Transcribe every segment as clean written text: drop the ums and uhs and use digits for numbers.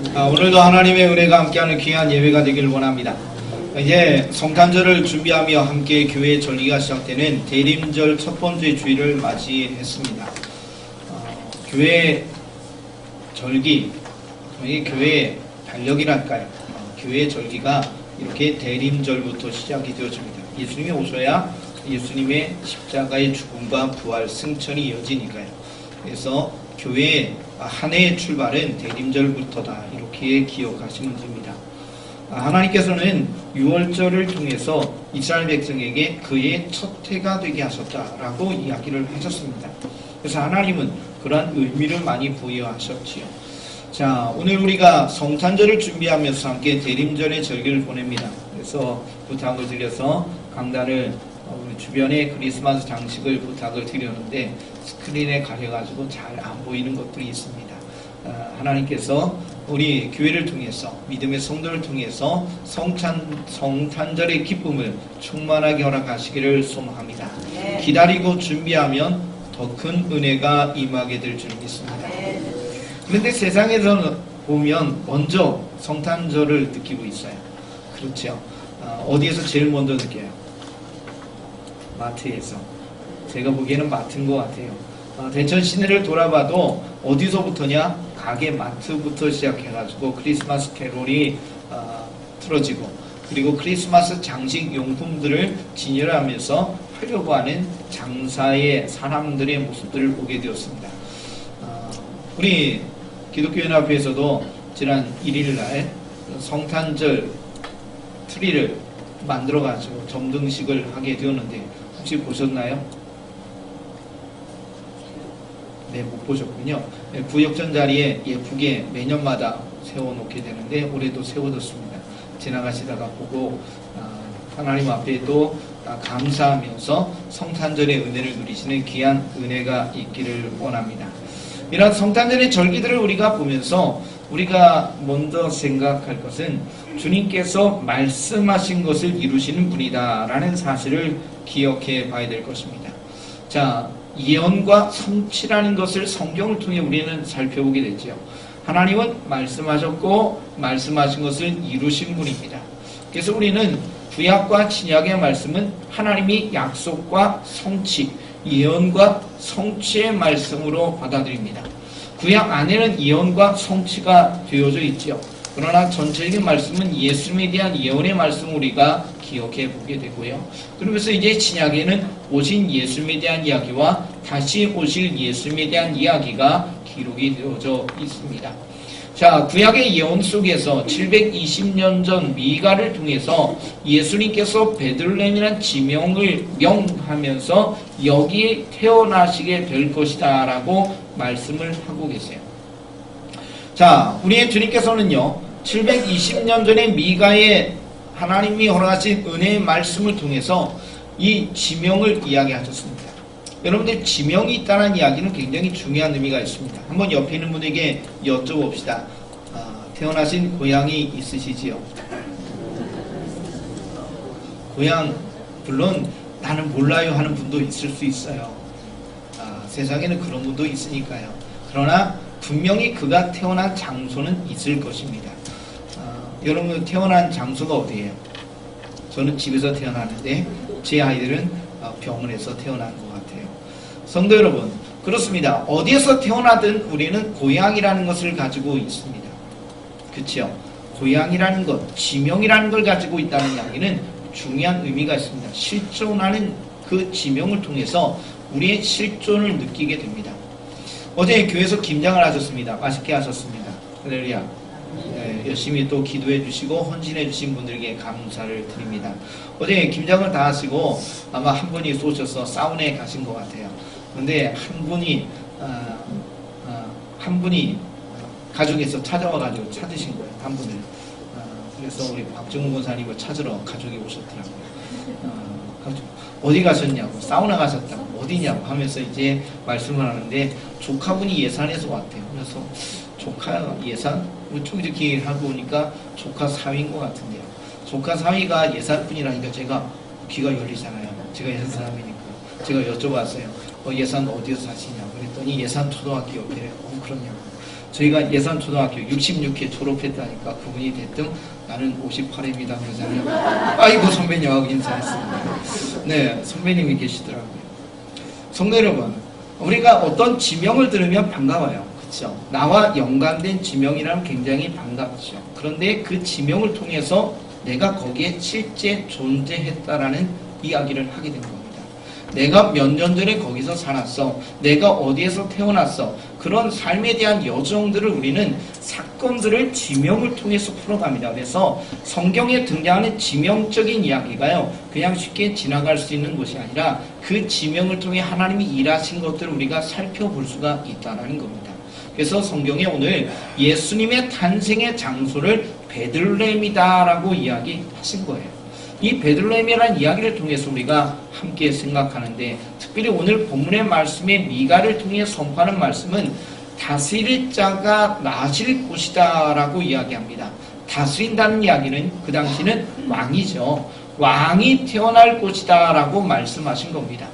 오늘도 하나님의 은혜가 함께하는 귀한 예배가 되기를 원합니다. 이제 성탄절을 준비하며 함께 교회 절기가 시작되는 대림절 첫 번째 주일을 맞이했습니다. 교회 절기, 이게 교회의 달력이랄까요? 교회 절기가 이렇게 대림절부터 시작이 되어집니다. 예수님이 오셔야 예수님의 십자가의 죽음과 부활, 승천이 이어지니까요. 그래서 교회의 한 해의 출발은 대림절부터다, 이렇게 기억하시면 됩니다. 하나님께서는 유월절을 통해서 이스라엘 백성에게 그의 첫 해가 되게 하셨다라고 이야기를 하셨습니다. 그래서 하나님은 그러한 의미를 많이 부여하셨지요. 자, 오늘 우리가 성탄절을 준비하면서 함께 대림절의 절기를 보냅니다. 그래서 부탁을 드려서 강단을 우리 주변에 크리스마스 장식을 부탁을 드렸는데 스크린에 가려가지고 잘 안 보이는 것들이 있습니다. 하나님께서 우리 교회를 통해서, 믿음의 성도를 통해서 성탄절의 기쁨을 충만하게 허락하시기를 소망합니다. 기다리고 준비하면 더 큰 은혜가 임하게 될 줄 믿습니다. 그런데 세상에서 보면 먼저 성탄절을 느끼고 있어요. 그렇죠. 어디에서 제일 먼저 느껴요? 마트에서. 제가 보기에는 마트인 것 같아요. 대천 시내를 돌아봐도 어디서부터냐? 가게 마트부터 시작해가지고 크리스마스 캐롤이 틀어지고, 그리고 크리스마스 장식 용품들을 진열하면서 하려고 하는 장사의 사람들의 모습들을 보게 되었습니다. 우리 기독교연합회에서도 지난 1일날 성탄절 트리를 만들어가지고 점등식을 하게 되었는데 혹시 보셨나요? 네, 못 보셨군요. 구역전 자리에 예쁘게 매년마다 세워놓게 되는데 올해도 세워졌습니다. 지나가시다가 보고 하나님 앞에 또 감사하면서 성탄절의 은혜를 누리시는 귀한 은혜가 있기를 원합니다. 이런 성탄절의 절기들을 우리가 보면서 우리가 먼저 생각할 것은 주님께서 말씀하신 것을 이루시는 분이다 라는 사실을 기억해 봐야 될 것입니다. 자, 예언과 성취라는 것을 성경을 통해 우리는 살펴보게 되죠. 하나님은 말씀하셨고 말씀하신 것을 이루신 분입니다. 그래서 우리는 구약과 신약의 말씀은 하나님이 약속과 성취, 예언과 성취의 말씀으로 받아들입니다. 구약 안에는 예언과 성취가 되어져 있죠. 그러나 전체적인 말씀은 예수님에 대한 예언의 말씀을 우리가 기억해 보게 되고요. 그러면서 이제 신약에는 오신 예수님에 대한 이야기와 다시 오실 예수님에 대한 이야기가 기록이 되어져 있습니다. 자, 구약의 예언 속에서 720년 전 미가를 통해서 예수님께서 베들레헴이라는 지명을 명하면서 여기에 태어나시게 될 것이다 라고 말씀을 하고 계세요. 자, 우리의 주님께서는요 720년 전에 미가의 하나님이 허락하신 은혜의 말씀을 통해서 이 지명을 이야기하셨습니다. 여러분들, 지명이 있다는 이야기는 굉장히 중요한 의미가 있습니다. 한번 옆에 있는 분에게 여쭤봅시다. 태어나신 고향이 있으시지요? 고향, 물론 나는 몰라요 하는 분도 있을 수 있어요. 세상에는 그런 분도 있으니까요. 그러나 분명히 그가 태어난 장소는 있을 것입니다. 여러분, 태어난 장소가 어디예요? 저는 집에서 태어났는데 제 아이들은 병원에서 태어난 것 같아요. 성도 여러분, 그렇습니다. 어디에서 태어나든 우리는 고향이라는 것을 가지고 있습니다. 그렇죠? 고향이라는 것, 지명이라는 걸 가지고 있다는 이야기는 중요한 의미가 있습니다. 실존하는 그 지명을 통해서 우리의 실존을 느끼게 됩니다. 어제 교회에서 김장을 하셨습니다. 맛있게 하셨습니다. 할렐루야. 네, 열심히 또 기도해 주시고 헌신해 주신 분들에게 감사를 드립니다. 어제 김장을 다 하시고 아마 한 분이 쏘셔서 사우나에 가신 것 같아요. 근데 한 분이 가족에서 찾아와가지고 찾으신 거예요. 한 분을. 그래서 우리 박정우 권사님을 찾으러 가족이 오셨더라고요. 어디 가셨냐고, 사우나 가셨다고, 어디냐고 하면서 이제 말씀을 하는데 조카분이 예산에서 왔대요. 그래서 조카 예산? 쭉 이렇게 하고 보니까 조카 사위인 것 같은데요. 조카 사위가 예산분이라니까 제가 귀가 열리잖아요. 제가 예산 사람이니까. 제가 여쭤봤어요. 예산 어디서 사시냐고 그랬더니 예산 초등학교 옆에. 그러냐고. 저희가 예산초등학교 66회 졸업했다니까 그분이 대뜸 나는 58회입니다 그러잖아요. 아이고 선배님하고 인사했습니다. 네, 선배님이 계시더라고요. 성도 여러분, 우리가 어떤 지명을 들으면 반가워요. 그렇죠? 나와 연관된 지명이라면 굉장히 반갑죠. 그런데 그 지명을 통해서 내가 거기에 실제 존재했다라는 이야기를 하게 된 겁니다. 내가 몇 년 전에 거기서 살았어. 내가 어디에서 태어났어. 그런 삶에 대한 여정들을 우리는 사건들을 지명을 통해서 풀어갑니다. 그래서 성경에 등장하는 지명적인 이야기가요, 그냥 쉽게 지나갈 수 있는 것이 아니라 그 지명을 통해 하나님이 일하신 것들을 우리가 살펴볼 수가 있다는 겁니다. 그래서 성경에 오늘 예수님의 탄생의 장소를 베들레헴이다라고 이야기하신 거예요. 이 베들레헴이라는 이야기를 통해서 우리가 함께 생각하는데, 특별히 오늘 본문의 말씀에 미가를 통해 선포하는 말씀은 다스릴 자가 나실 곳이다 라고 이야기합니다. 다스린다는 이야기는 그 당시는 왕이죠. 왕이 태어날 곳이다 라고 말씀하신 겁니다.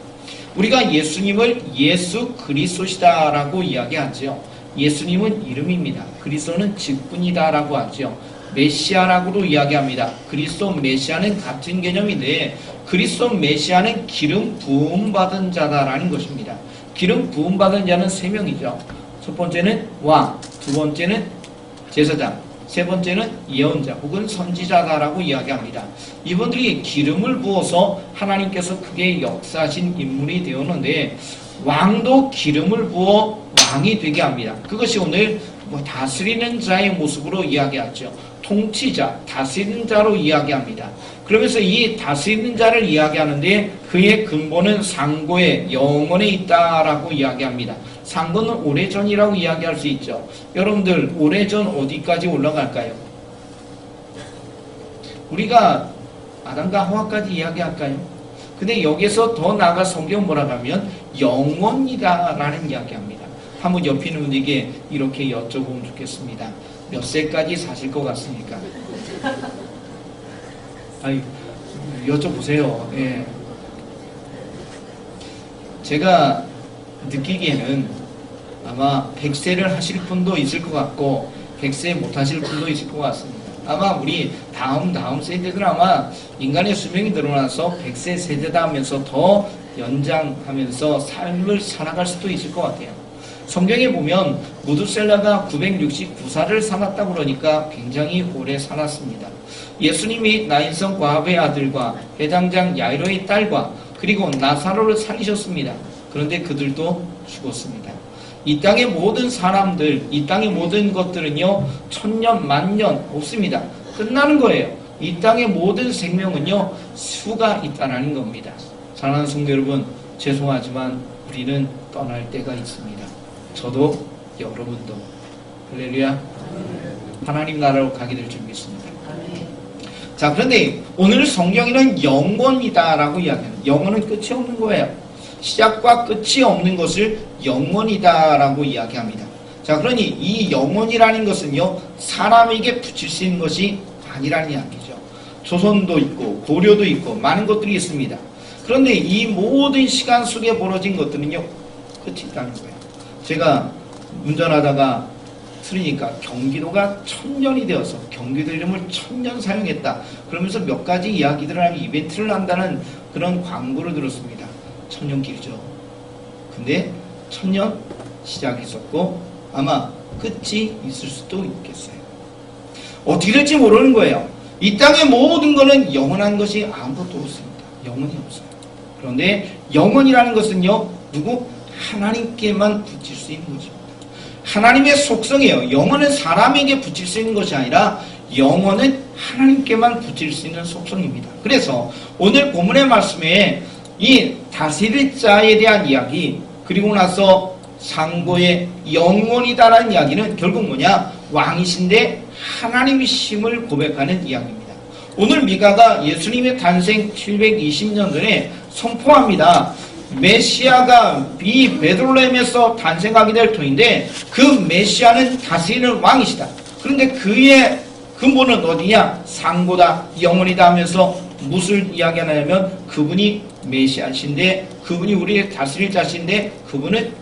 우리가 예수님을 예수 그리스도시다 라고 이야기하죠. 예수님은 이름입니다. 그리스도는 직분이다 라고 하죠. 메시아라고도 이야기합니다. 그리스도 메시아는 같은 개념인데, 그리스도 메시아는 기름 부음 받은 자다라는 것입니다. 기름 부음 받은 자는 3명이죠. 첫 번째는 왕, 두 번째는 제사장, 세 번째는 예언자 혹은 선지자다라고 이야기합니다. 이분들이 기름을 부어서 하나님께서 크게 역사하신 인물이 되었는데, 왕도 기름을 부어 왕이 되게 합니다. 그것이 오늘 다스리는 자의 모습으로 이야기하죠. 통치자, 다스리는 자로 이야기합니다. 그러면서 이 다스리는 자를 이야기하는데 그의 근본은 상고에 영원에 있다라고 이야기합니다. 상고는 오래전이라고 이야기할 수 있죠. 여러분들 오래전 어디까지 올라갈까요? 우리가 아담과 하와까지 이야기할까요? 근데 여기서 더 나아가 성경 뭐라고 하면 영원이다라는 이야기합니다. 한번 옆에 있는 분에게 이렇게 여쭤보면 좋겠습니다. 몇 세까지 사실 것 같습니까? 아니, 여쭤보세요. 예. 제가 느끼기에는 아마 100세를 하실 분도 있을 것 같고 100세 못 하실 분도 있을 것 같습니다. 아마 우리 다음 세대들은 아마 인간의 수명이 늘어나서 100세 세대다 하면서 더 연장하면서 삶을 살아갈 수도 있을 것 같아요. 성경에 보면 무두셀라가 969살을 살았다고 그러니까 굉장히 오래 살았습니다. 예수님이 나인성 과부의 아들과 회당장 야이로의 딸과 그리고 나사로를 살리셨습니다. 그런데 그들도 죽었습니다. 이 땅의 모든 사람들, 이 땅의 모든 것들은요, 1000년, 만년 없습니다. 끝나는 거예요. 이 땅의 모든 생명은요, 수가 있다는 겁니다. 사랑하는 성도 여러분, 죄송하지만 우리는 떠날 때가 있습니다. 저도 여러분도. 할렐루야. 하나님 나라로 가게 될 줄 믿습니다. 자, 그런데 오늘 성경에는 영원이다라고 이야기합니다. 영원은 끝이 없는 거예요. 시작과 끝이 없는 것을 영원이다라고 이야기합니다. 자, 그러니 이 영원이라는 것은요, 사람에게 붙일 수 있는 것이 아니라는 이야기죠. 조선도 있고 고려도 있고 많은 것들이 있습니다. 그런데 이 모든 시간 속에 벌어진 것들은요, 끝이 있다는 거예요. 제가 운전하다가 들으니까 경기도가 1000년이 되어서 경기도 이름을 1000년 사용했다. 그러면서 몇 가지 이야기들을 하는 이벤트를 한다는 그런 광고를 들었습니다. 1000년 길죠. 근데 1000년 시작이 있었고 아마 끝이 있을 수도 있겠어요. 어떻게 될지 모르는 거예요. 이 땅의 모든 것은 영원한 것이 아무것도 없습니다. 영원히 없어요. 그런데 영원이라는 것은요, 누구? 하나님께만 붙일 수 있는 것입니다. 하나님의 속성이에요. 영원은 사람에게 붙일 수 있는 것이 아니라 영원은 하나님께만 붙일 수 있는 속성입니다. 그래서 오늘 본문의 말씀에 이 다스릴 자에 대한 이야기, 그리고 나서 상고의 영원이다라는 이야기는 결국 뭐냐? 왕이신데 하나님이심을 고백하는 이야기입니다. 오늘 미가가 예수님의 탄생 720년 전에 선포합니다. 메시아가 이 베들레헴에서 탄생하게 될 터인데 그 메시아는 다스리는 왕이시다. 그런데 그의 근본은 어디냐? 상고다, 영원이다 하면서 무엇을 이야기하냐면 그분이 메시아신데 그분이 우리를 다스릴 자신데 그분은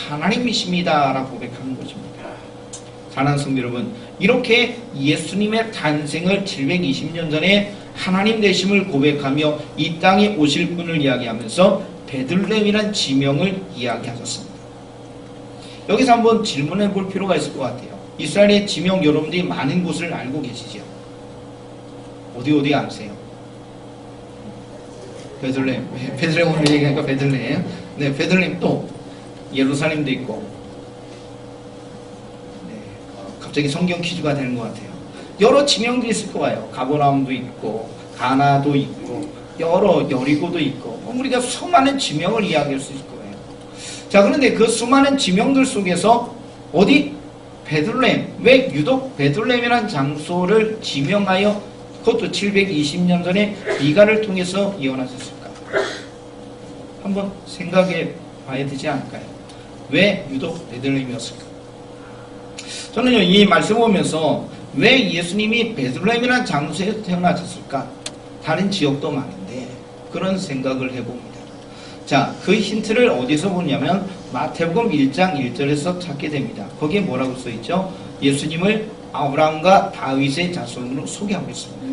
하나님이십니다 라고 고백하는 것입니다. 사랑하는 성도 여러분, 이렇게 예수님의 탄생을 720년 전에 하나님 되심을 고백하며 이 땅에 오실 분을 이야기하면서 베들레헴이라는 지명을 이야기하셨습니다. 여기서 한번 질문해 볼 필요가 있을 것 같아요. 이스라엘의 지명 여러분들이 많은 곳을 알고 계시죠? 어디 아세요? 베들레헴. 베들레헴 오늘 얘기하니까 베들레헴. 네, 베들레헴 또 예루살렘도 있고. 네, 갑자기 성경 퀴즈가 되는 것 같아요. 여러 지명도 있을 거예요. 가버나움도 있고, 가나도 있고, 여러 여리고도 있고, 우리가 수많은 지명을 이야기할 수 있을 거예요. 자, 그런데 그 수많은 지명들 속에서 어디? 베들레헴. 왜 유독 베들레헴이라는 장소를 지명하여 그것도 720년 전에 미가를 통해서 예언하셨을까? 한번 생각해 봐야 되지 않을까요? 왜 유독 베들레헴이었을까? 저는요, 이 말씀 보면서 왜 예수님이 베들레헴이라는 장소에 태어나셨을까? 다른 지역도 많은데 그런 생각을 해봅니다. 자, 그 힌트를 어디서 보냐면 마태복음 1장 1절에서 찾게 됩니다. 거기에 뭐라고 써있죠? 예수님을 아브라함과 다윗의 자손으로 소개하고 있습니다.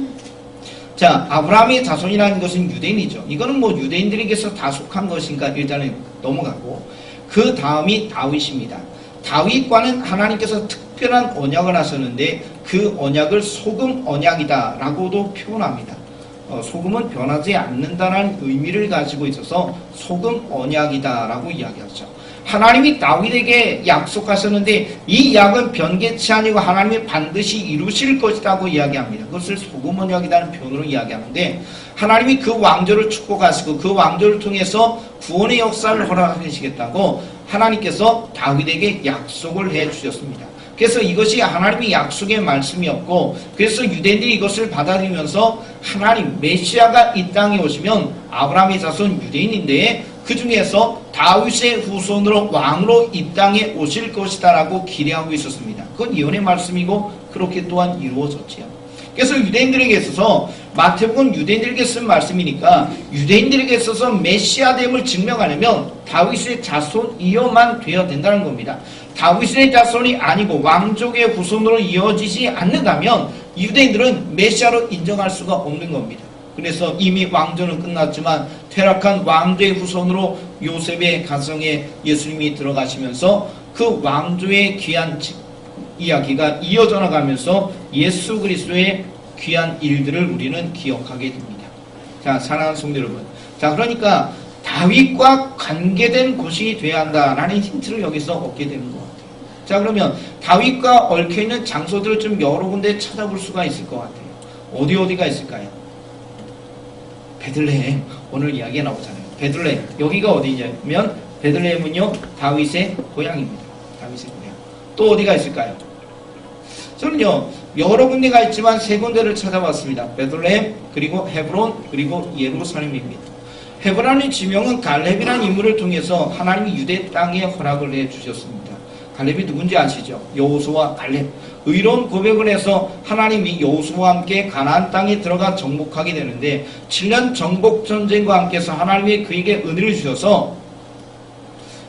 자, 아브라함의 자손이라는 것은 유대인이죠. 이거는 뭐 유대인들에게서 다 속한 것인가 일단은 넘어가고, 그 다음이 다윗입니다. 다윗과는 하나님께서 특별한 언약을 하셨는데 그 언약을 소금 언약이다 라고도 표현합니다. 소금은 변하지 않는다는 의미를 가지고 있어서 소금 언약이다 라고 이야기하죠. 하나님이 다윗에게 약속하셨는데 이 약은 변개치 아니고 하나님이 반드시 이루실 것이라고 이야기합니다. 그것을 소금 언약이라는 표현으로 이야기하는데, 하나님이 그 왕조를 축복하시고 그 왕조를 통해서 구원의 역사를 허락하시겠다고 하나님께서 다윗에게 약속을 해 주셨습니다. 그래서 이것이 하나님의 약속의 말씀이었고, 그래서 유대인들이 이것을 받아들이면서 하나님 메시아가 이 땅에 오시면 아브라함의 자손 유대인인데 그 중에서 다윗의 후손으로 왕으로 이 땅에 오실 것이다 라고 기대하고 있었습니다. 그건 예언의 말씀이고 그렇게 또한 이루어졌지요. 그래서 유대인들에게 있어서, 마태복음 유대인들에게 쓴 말씀이니까 유대인들에게 있어서 메시아됨을 증명하려면 다윗의 자손이어만 되어야 된다는 겁니다. 다윗의 자손이 아니고 왕족의 후손으로 이어지지 않는다면 유대인들은 메시아로 인정할 수가 없는 겁니다. 그래서 이미 왕조는 끝났지만 퇴락한 왕조의 후손으로 요셉의 가정에 예수님이 들어가시면서 그 왕조의 귀한 이야기가 이어져 나가면서 예수 그리스도의 귀한 일들을 우리는 기억하게 됩니다. 자, 사랑하는 성도 여러분, 자, 그러니까 다윗과 관계된 곳이 되어야 한다라는 힌트를 여기서 얻게 되는 것 같아요. 자, 그러면 다윗과 얽혀있는 장소들을 좀 여러 군데 찾아볼 수가 있을 것 같아요. 어디가 있을까요? 베들레헴, 오늘 이야기가 나오잖아요. 베들레헴, 여기가 어디냐면 베들레헴은요 다윗의 고향입니다. 다윗의 고향. 또 어디가 있을까요? 저는요 여러 군데가 있지만 세 군데를 찾아봤습니다. 베들레헴, 그리고 헤브론, 그리고 예루살렘입니다. 헤브론의 지명은 갈렙이라는 인물을 통해서 하나님이 유대 땅에 허락을 해주셨습니다. 갈렙이 누군지 아시죠? 여호수아 갈렙. 의로운 고백을 해서 하나님이 여호수아와 함께 가나안 땅에 들어가 정복하게 되는데 7년 정복 전쟁과 함께해서 하나님이 그에게 은혜를 주셔서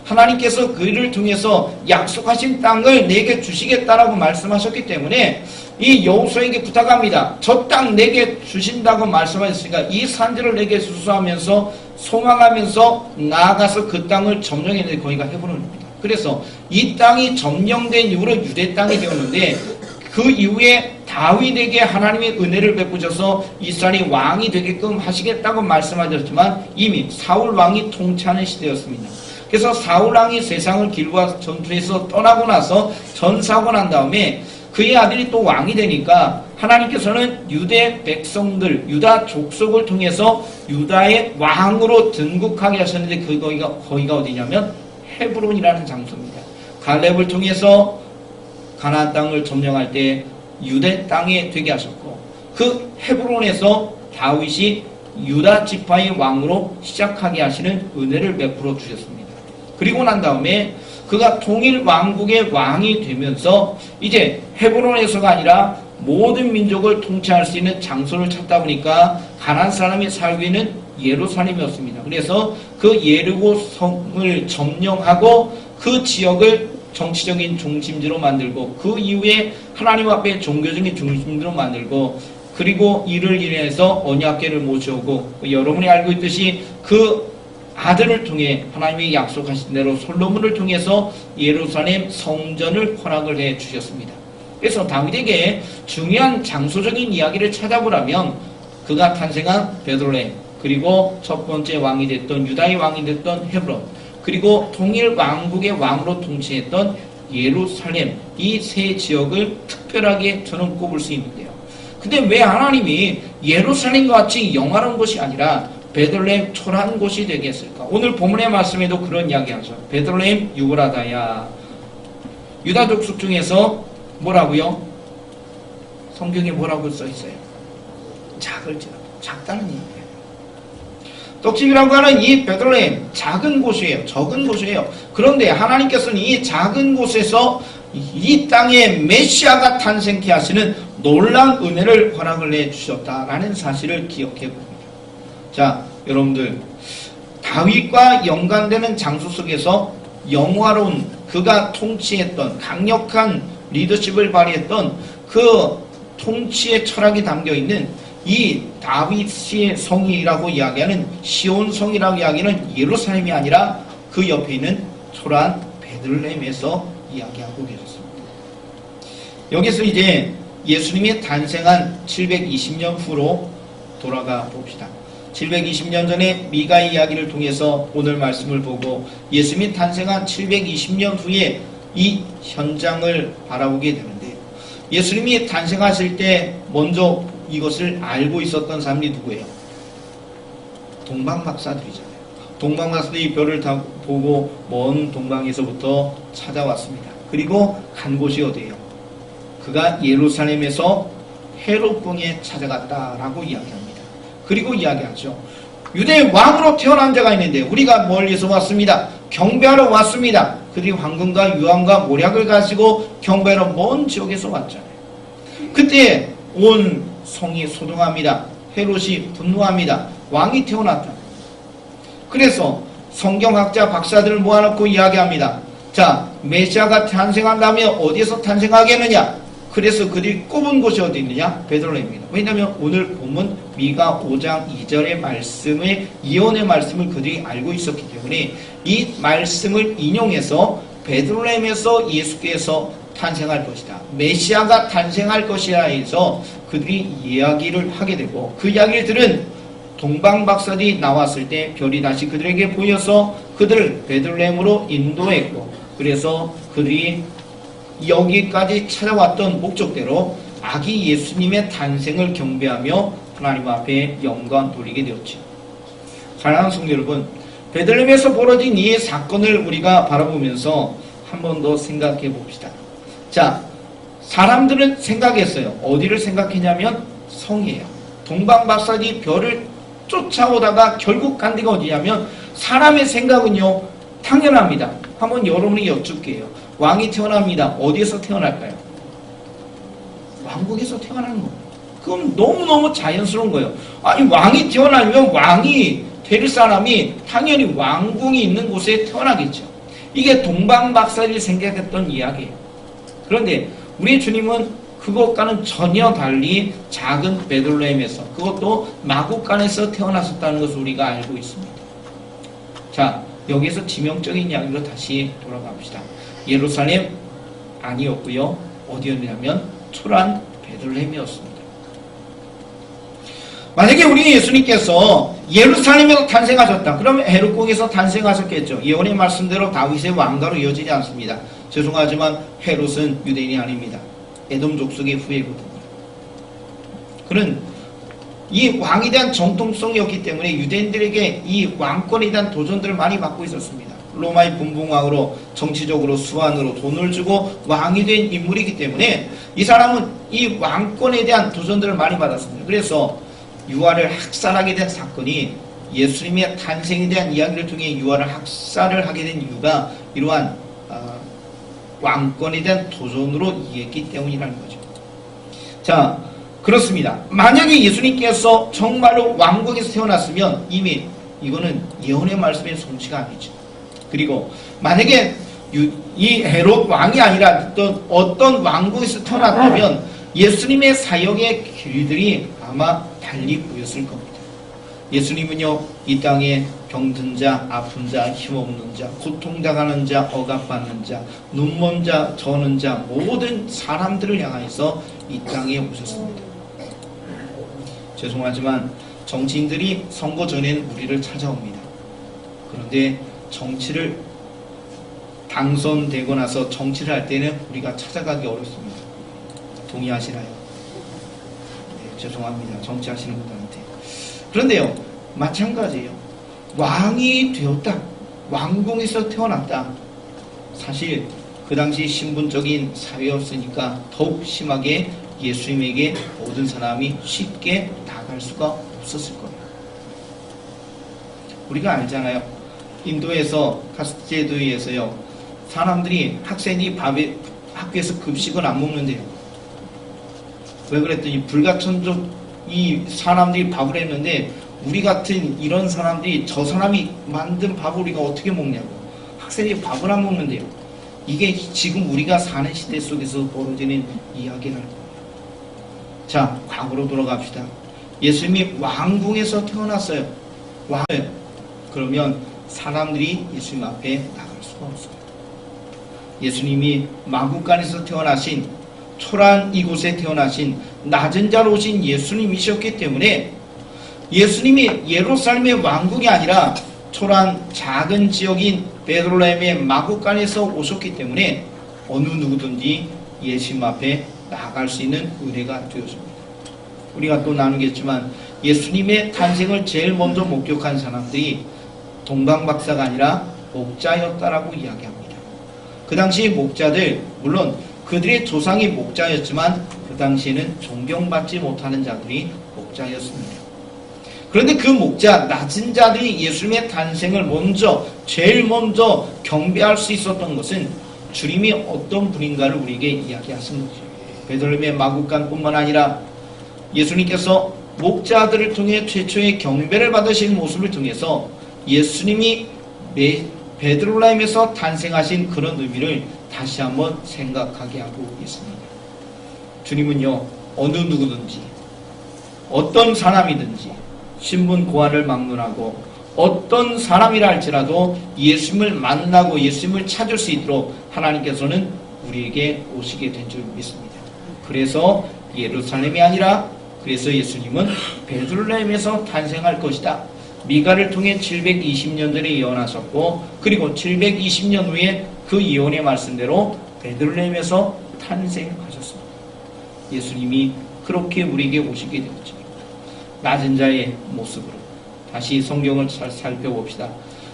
하나님께서 그를 통해서 약속하신 땅을 내게 주시겠다라고 말씀하셨기 때문에 이 여호수아에게 부탁합니다. 저 땅 내게 주신다고 말씀하셨으니까 이 산지를 내게 수수하면서 소망하면서 나아가서 그 땅을 점령했는데 거기가 헤브론입니다. 그래서 이 땅이 점령된 이후로 유대 땅이 되었는데 그 이후에 다윗에게 하나님의 은혜를 베푸셔서 이스라엘이 왕이 되게끔 하시겠다고 말씀하셨지만 이미 사울 왕이 통치하는 시대였습니다. 그래서 사울 왕이 세상을 길과 전투에서 떠나고 나서 전사하고 난 다음에 그의 아들이 또 왕이 되니까 하나님께서는 유대 백성들, 유다 족속을 통해서 유다의 왕으로 등극하게 하셨는데 거기가 어디냐면 헤브론이라는 장소입니다. 갈렙을 통해서 가나안 땅을 점령할 때 유대 땅에 되게 하셨고 그 헤브론에서 다윗이 유다 지파의 왕으로 시작하게 하시는 은혜를 베풀어 주셨습니다. 그리고 난 다음에 그가 통일 왕국의 왕이 되면서 이제 헤브론에서가 아니라 모든 민족을 통치할 수 있는 장소를 찾다 보니까 가나안 사람이 살고 있는 예루살렘이었습니다. 그래서 그 예리고 성을 점령하고 그 지역을 정치적인 중심지로 만들고 그 이후에 하나님 앞에 종교적인 중심지로 만들고 그리고 이를 인해서 언약궤를 모셔오고 여러분이 알고 있듯이 그 아들을 통해 하나님이 약속하신 대로 솔로몬을 통해서 예루살렘 성전을 허락을 해 주셨습니다. 그래서 다윗에게 중요한 장소적인 이야기를 찾아보라면 그가 탄생한 베들레헴 그리고 첫 번째 왕이 됐던 유다의 왕이 됐던 헤브론 그리고 통일 왕국의 왕으로 통치했던 예루살렘 이 세 지역을 특별하게 저는 꼽을 수 있는데요. 근데 왜 하나님이 예루살렘과 같이 영화로운 곳이 아니라 베들레헴 초라한 곳이 되게 했을까? 오늘 본문의 말씀에도 그런 이야기하죠. 베들레헴 유브라다야. 유다 족속 중에서 뭐라고요? 성경에 뭐라고 써 있어요? 작을지라도 작다는 얘기예요. 떡집이라고 하는 이 베들레헴 작은 곳이에요. 적은 곳이에요. 그런데 하나님께서는 이 작은 곳에서 이 땅에 메시아가 탄생케 하시는 놀라운 은혜를 허락을 해주셨다라는 사실을 기억해 봅니다. 자, 여러분들 다윗과 연관되는 장소 속에서 영화로운 그가 통치했던 강력한 리더십을 발휘했던 그 통치의 철학이 담겨있는 이 다윗의 성이라고 이야기하는 시온성이라고 이야기하는 예루살렘이 아니라 그 옆에 있는 초라한 베들레헴에서 이야기하고 계셨습니다. 여기서 이제 예수님이 탄생한 720년 후로 돌아가 봅시다. 720년 전에 미가의 이야기를 통해서 오늘 말씀을 보고 예수님이 탄생한 720년 후에 이 현장을 바라보게 되는데 예수님이 탄생하실 때 먼저 이것을 알고 있었던 사람이 누구예요? 동방박사들이잖아요. 동방박사들이 별을 다 보고 먼 동방에서부터 찾아왔습니다. 그리고 간 곳이 어디예요? 그가 예루살렘에서 헤롯궁에 찾아갔다라고 이야기합니다. 그리고 이야기하죠. 유대의 왕으로 태어난 자가 있는데 우리가 멀리서 왔습니다. 경배하러 왔습니다. 그들이 황금과 유황과 모략을 가지고 경배하러 먼 지역에서 왔잖아요. 그때 온 성이 소동합니다. 헤롯이 분노합니다. 왕이 태어났다. 그래서 성경학자 박사들을 모아놓고 이야기합니다. 자, 메시아가 탄생한다면 어디에서 탄생하겠느냐? 그래서 그들이 꼽은 곳이 어디 있느냐? 베들레헴입니다. 왜냐하면 오늘 본문 미가 5장 2절의 말씀의 예언의 말씀을 그들이 알고 있었기 때문에 이 말씀을 인용해서 베들레헴에서 예수께서 탄생할 것이다. 메시아가 탄생할 것이라 해서 그들이 이야기를 하게 되고 그 이야기를 들은 동방박사들이 나왔을 때 별이 다시 그들에게 보여서 그들을 베들레헴으로 인도했고 그래서 그들이 여기까지 찾아왔던 목적대로 아기 예수님의 탄생을 경배하며 하나님 앞에 영광 돌리게 되었죠. 사랑하는 성도 여러분, 베들레헴에서 벌어진 이 사건을 우리가 바라보면서 한 번 더 생각해 봅시다. 자, 사람들은 생각했어요. 어디를 생각했냐면 성이에요. 동방박사들이 별을 쫓아오다가 결국 간 데가 어디냐면 사람의 생각은요 당연합니다. 한번 여러분이 여쭙게요. 왕이 태어납니다. 어디에서 태어날까요? 왕국에서 태어나는 거예요. 그건 너무너무 자연스러운 거예요. 아니 왕이 태어나면 왕이 될 사람이 당연히 왕궁이 있는 곳에 태어나겠죠. 이게 동방박사들이 생각했던 이야기예요. 그런데 우리 주님은 그것과는 전혀 달리 작은 베들레헴에서 그것도 마구간에서 태어나셨다는 것을 우리가 알고 있습니다. 자, 여기에서 지명적인 이야기로 다시 돌아갑시다. 예루살렘 아니었고요. 어디였냐면 초라한 베들레헴이었습니다. 만약에 우리 예수님께서 예루살렘에서 탄생하셨다. 그러면 헤롯궁에서 탄생하셨겠죠. 예언의 말씀대로 다윗의 왕가로 이어지지 않습니다. 죄송하지만 헤롯은 유대인이 아닙니다. 에돔 족속의 후예거든요. 그는 이 왕에 대한 정통성이었기 때문에 유대인들에게 이 왕권에 대한 도전들을 많이 받고 있었습니다. 로마의 분봉왕으로 정치적으로 수완으로 돈을 주고 왕이 된 인물이기 때문에 이 사람은 이 왕권에 대한 도전들을 많이 받았습니다. 그래서 유아를 학살하게 된 사건이 예수님의 탄생에 대한 이야기를 통해 유아를 학살을 하게 된 이유가 이러한 왕권에 대한 도전으로 이해했기 때문이라는 거죠. 자, 그렇습니다. 만약에 예수님께서 정말로 왕국에서 태어났으면 이미 이거는 예언의 말씀의 성취가 아니죠. 그리고 만약에 이 헤롯 왕이 아니라 어떤 왕국에서 태어났다면 예수님의 사역의 길들이 아마 달리 보였을 겁니다. 예수님은요, 이 땅에 병든 자, 아픈 자, 힘없는 자, 고통당하는 자, 억압받는 자, 눈먼 자, 저는 자, 모든 사람들을 향해서 이 땅에 오셨습니다. 죄송하지만 정치인들이 선거 전에는 우리를 찾아옵니다. 그런데 정치를 당선되고 나서 정치를 할 때는 우리가 찾아가기 어렵습니다. 동의하시나요? 네, 죄송합니다. 정치하시는 분들한테. 그런데요, 마찬가지예요. 왕이 되었다. 왕궁에서 태어났다. 사실 그 당시 신분적인 사회였으니까 더욱 심하게 예수님에게 모든 사람이 쉽게 다가갈 수가 없었을 거예요. 우리가 알잖아요. 인도에서 카스트제도에서요, 사람들이 학생이 학교에서 급식을 안 먹는데요. 왜 그랬더니 불가천적 이 사람들이 밥을 했는데 우리 같은 이런 사람들이 저 사람이 만든 밥을 우리가 어떻게 먹냐고. 학생이 밥을 안 먹는데요. 이게 지금 우리가 사는 시대 속에서 벌어지는 이야기라는 거예요. 자, 과거로 돌아갑시다. 예수님이 왕궁에서 태어났어요. 그러면 사람들이 예수님 앞에 나갈 수가 없어요. 예수님이 마구간에서 태어나신, 초라한 이곳에 태어나신 낮은 자로 오신 예수님이셨기 때문에 예수님이 예루살렘의 왕국이 아니라 초라한 작은 지역인 베들레헴의 마구간에서 오셨기 때문에 어느 누구든지 예수님 앞에 나아갈 수 있는 은혜가 되었습니다. 우리가 또 나누겠지만 예수님의 탄생을 제일 먼저 목격한 사람들이 동방박사가 아니라 목자였다라고 이야기합니다. 그 당시 목자들, 물론 그들의 조상이 목자였지만 그 당시에는 존경받지 못하는 자들이 목자였습니다. 그런데 그 목자, 낮은 자들이 예수님의 탄생을 제일 먼저 경배할 수 있었던 것은 주님이 어떤 분인가를 우리에게 이야기하신 거죠. 베들레헴의 마구간뿐만 아니라 예수님께서 목자들을 통해 최초의 경배를 받으신 모습을 통해서 예수님이 베들레헴에서 탄생하신 그런 의미를 다시 한번 생각하게 하고 있습니다. 주님은요, 어느 누구든지 어떤 사람이든지 신분 고하를 막론하고 어떤 사람이라 할지라도 예수님을 만나고 예수님을 찾을 수 있도록 하나님께서는 우리에게 오시게 된 줄 믿습니다. 그래서 예루살렘이 아니라 그래서 예수님은 베들레헴에서 탄생할 것이다. 미가를 통해 720년 전에 예언하셨고 그리고 720년 후에 그 예언의 말씀대로 베들레헴에서 탄생하셨습니다. 예수님이 그렇게 우리에게 오시게 되었죠. 낮은 자의 모습으로. 다시 성경을 잘 살펴봅시다.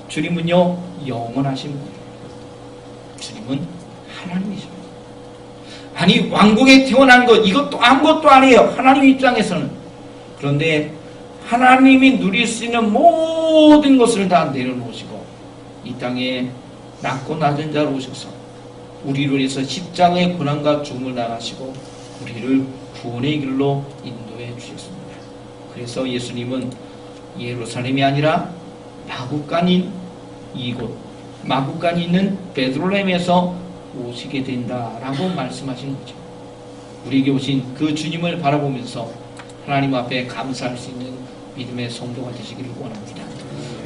주님은요, 영원하신 분이에요. 주님은 하나님이십니다. 아니, 왕국에 태어난 것, 이것도 아무것도 아니에요. 하나님 입장에서는. 그런데 하나님이 누릴 수 있는 모든 것을 다 내려놓으시고 이 땅에 낮고 낮은 자로 오셔서 우리를 위해서 십자가의 고난과 죽음을 당하시고 우리를 구원의 길로 인도해 주셨습니다. 그래서 예수님은 예루살렘이 아니라 마구간인 이곳, 마구간이 있는 베들레헴에서 오시게 된다라고 말씀하신 거죠. 우리에게 오신 그 주님을 바라보면서 하나님 앞에 감사할 수 있는 믿음의 성도가 되시기를 원합니다.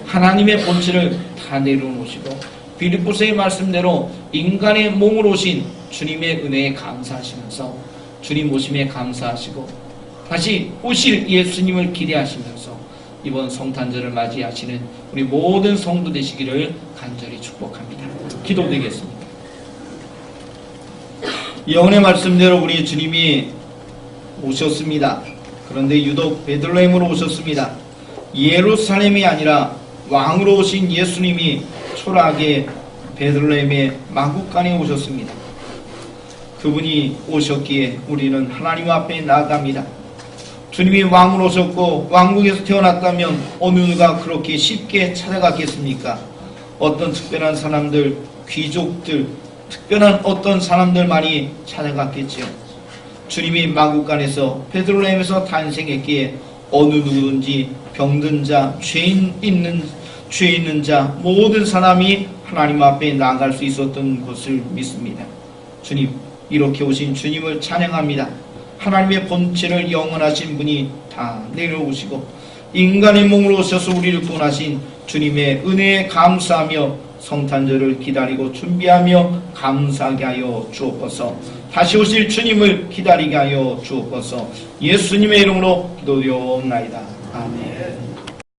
하나님의 본질을 다 내려놓으시고 빌립보서의 말씀대로 인간의 몸으로 오신 주님의 은혜에 감사하시면서 주님 오심에 감사하시고 다시 오실 예수님을 기대하시면서 이번 성탄절을 맞이하시는 우리 모든 성도 되시기를 간절히 축복합니다. 기도드리겠습니다. 영혼의 말씀대로 우리 주님이 오셨습니다. 그런데 유독 베들레헴으로 오셨습니다. 예루살렘이 아니라 왕으로 오신 예수님이 초라하게 베들레헴의 마구간에 오셨습니다. 그분이 오셨기에 우리는 하나님 앞에 나아갑니다. 주님이 왕으로 오셨고 왕국에서 태어났다면 어느 누가 그렇게 쉽게 찾아갔겠습니까? 어떤 특별한 사람들, 귀족들, 특별한 어떤 사람들만이 찾아갔겠지요. 주님이 마구간에서 베들레헴에서 탄생했기에 어느 누구든지 병든 자, 죄 있는 자 모든 사람이 하나님 앞에 나아갈 수 있었던 것을 믿습니다. 주님, 이렇게 오신 주님을 찬양합니다. 하나님의 본체를 영원하신 분이 다 내려오시고 인간의 몸으로 오셔서 우리를 구원하신 주님의 은혜에 감사하며 성탄절을 기다리고 준비하며 감사하게 하여 주옵소서. 다시 오실 주님을 기다리게 하여 주옵소서. 예수님의 이름으로 기도드려옵나이다. 아멘.